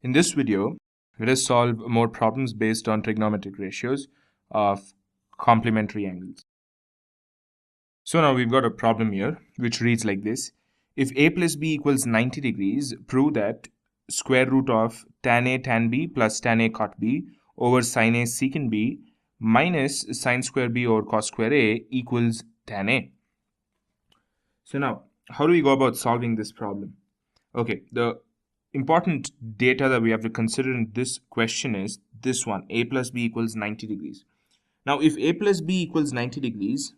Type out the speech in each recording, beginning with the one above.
In this video, let us solve more problems based on trigonometric ratios of complementary angles. So now we've got a problem here which reads like this. If a plus b equals 90 degrees, prove that square root of tan a tan b plus tan a cot b over sin a secant b minus sin square b over cos square a equals tan a. So now, how do we go about solving this problem? Okay, the important data that we have to consider in this question is this one, a plus b equals 90 degrees. Now, if a plus b equals 90 degrees,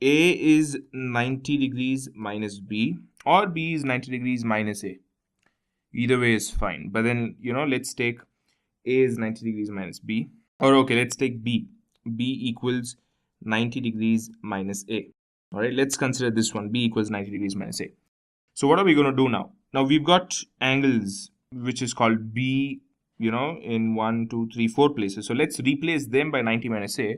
a is 90 degrees minus b, or b is 90 degrees minus a. Either way is fine. But then, let's take a is 90 degrees minus b. Or okay, let's take b. b equals 90 degrees minus a. All right, let's consider this one, b equals 90 degrees minus a. So what are we going to do now? Now we've got angles which is called B, in 1, 2, 3, 4 places. So let's replace them by 90 minus A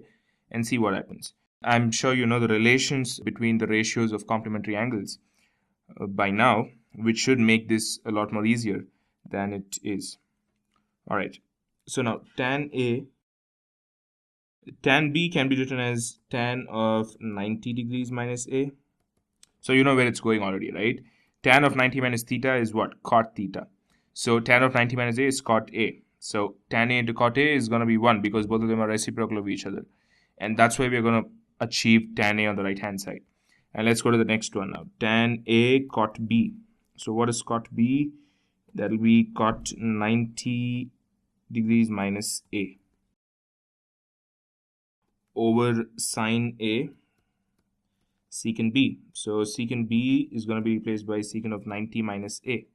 and see what happens. I'm sure you know the relations between the ratios of complementary angles by now, which should make this a lot more easier than it is. All right. So now tan B can be written as tan of 90 degrees minus A. So you know where it's going already, right? Tan of 90 minus theta is what? Cot theta. So tan of 90 minus A is cot A. So tan A into cot A is going to be 1 because both of them are reciprocal of each other. And that's why we're going to achieve tan A on the right hand side. And let's go to the next one now. Tan A cot B. So what is cot B? That will be cot 90 degrees minus A over sin A secant B. So secant B is going to be replaced by secant of 90 minus A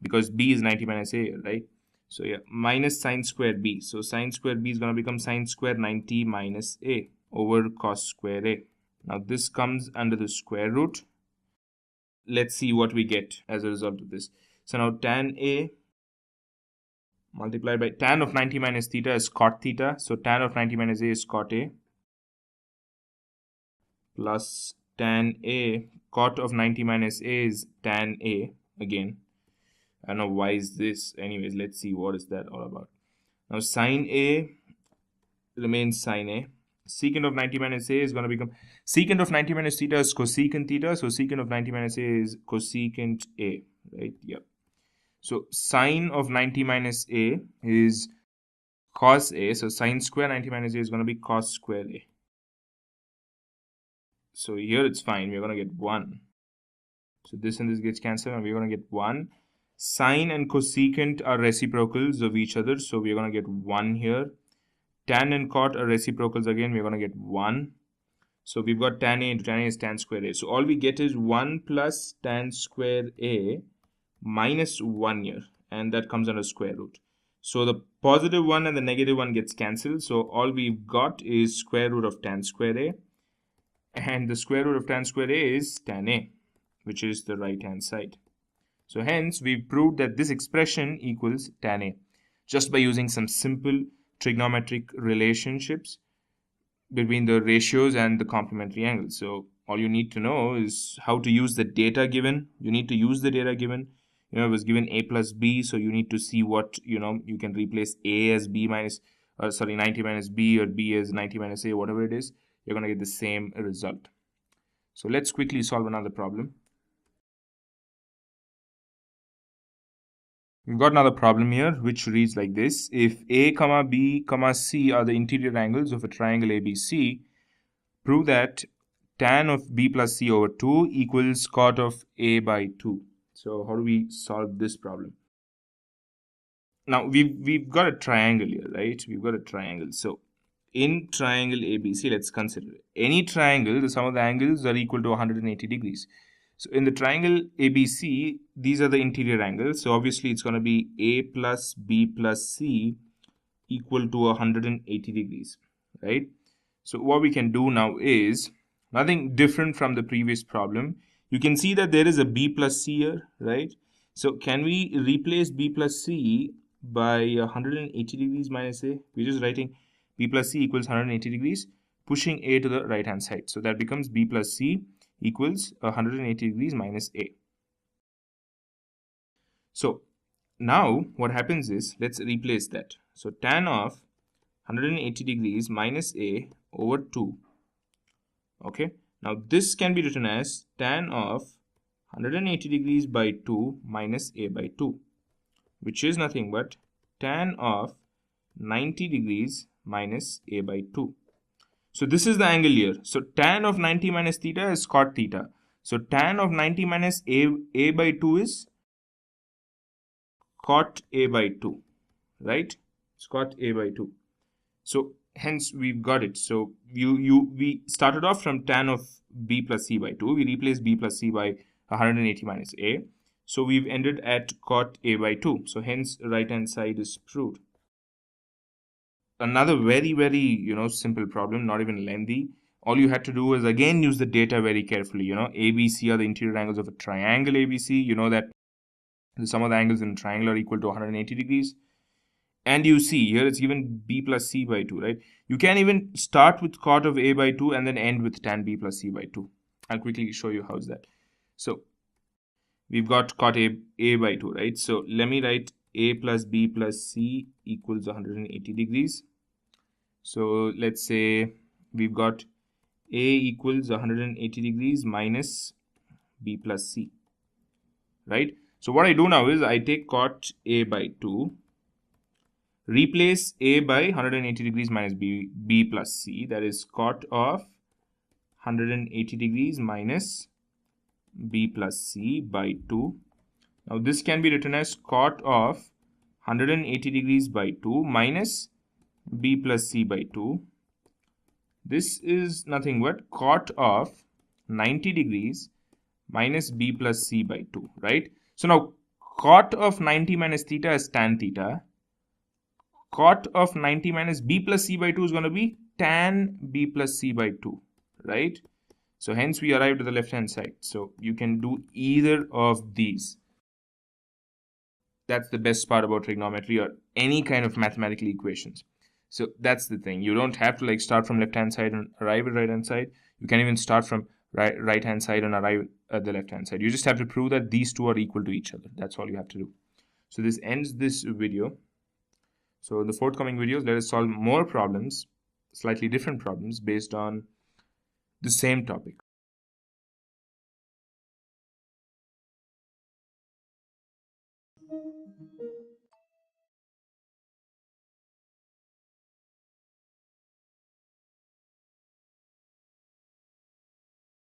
because B is 90 minus A, right? So yeah, minus sin square B. So sin square B is going to become sin square 90 minus A over cos square A. Now this comes under the square root. Let's see what we get as a result of this. So now tan A multiplied by tan of 90 minus theta is cot theta. So tan of 90 minus A is cot A plus tan A cot of 90 minus A is tan A again. I don't know why is this. Anyways, let's see what is that all about. Now sin A remains sin A. Secant of 90 minus A is going to become secant of 90 minus theta is cosecant theta. So secant of 90 minus A is cosecant A, right? Yep. So sine of 90 minus A is cos A. So sine square 90 minus A is going to be cos square A. So here it's fine. We're going to get 1. So this and this gets cancelled and we're going to get 1. Sine and cosecant are reciprocals of each other. So we're going to get 1 here. Tan and cot are reciprocals again. We're going to get 1. So we've got tan A into tan A is tan square A. So all we get is 1 plus tan square A minus 1 here. And that comes under square root. So the positive 1 and the negative 1 gets cancelled. So all we've got is square root of tan square A. And the square root of tan square A is tan A, which is the right hand side. So hence we've proved that this expression equals tan A just by using some simple trigonometric relationships between the ratios and the complementary angles. So all you need to know is how to use the data given. You need to use the data given. It was given A plus B, so you need to see what, you can replace A as B minus, 90 minus B, or B as 90 minus A, whatever it is. You're going to get the same result. So let's quickly solve another problem. We've got another problem here which reads like this. If A, B, C are the interior angles of a triangle ABC, prove that tan of B plus C over 2 equals cot of A by 2. So how do we solve this problem? Now we've got a triangle here, right? We've got a triangle. So in triangle ABC, let's consider any triangle, the sum of the angles are equal to 180 degrees. So in the triangle ABC, these are the interior angles. So obviously it's going to be A plus B plus C equal to 180 degrees, right? So what we can do now is nothing different from the previous problem. You can see that there is a B plus C here, right? So can we replace B plus C by 180 degrees minus A? We're just writing B plus C equals 180 degrees, pushing A to the right hand side. So that becomes B plus C equals 180 degrees minus A. So Now what happens is, let's replace that. So tan of 180 degrees minus a over 2. Okay, now this can be written as tan of 180 degrees by 2 minus a by 2, which is nothing but tan of 90 degrees minus a by 2. So this is the angle here. So tan of 90 minus theta is cot theta. So tan of 90 minus a by 2 is cot a by 2, right? It's cot a by 2. So hence we've got it. So we started off from tan of b plus c by 2. We replaced b plus c by 180 minus a. So we've ended at cot a by 2. So hence right hand side is proved. Another very simple problem, not even lengthy. All you had to do is again use the data very carefully. ABC are the interior angles of a triangle ABC. You know that the sum of the angles in a triangle are equal to 180 degrees. And you see here it's given b plus c by 2, right? You can even start with cot of a by 2 and then end with tan b plus c by 2. I'll quickly show you how's that. So we've got cot a by 2, right? So let me write a plus b plus c equals 180 degrees. So let's say we've got a equals 180 degrees minus b plus c, right? So what I do now is I take cot a by 2, replace a by 180 degrees minus b plus c, that is cot of 180 degrees minus b plus c by 2. Now this can be written as cot of 180 degrees by 2 minus b plus c by 2. This is nothing but cot of 90 degrees minus b plus c by 2, right? So now cot of 90 minus theta is tan theta. Cot of 90 minus b plus c by 2 is going to be tan b plus c by 2, right? So hence we arrived at the left hand side. So you can do either of these. That's the best part about trigonometry or any kind of mathematical equations. So that's the thing. You don't have to like start from left hand side and arrive at right hand side. You can even start from right hand side and arrive at the left hand side. You just have to prove that these two are equal to each other. That's all you have to do. So this ends this video. So in the forthcoming videos, let us solve more problems, slightly different problems based on the same topic.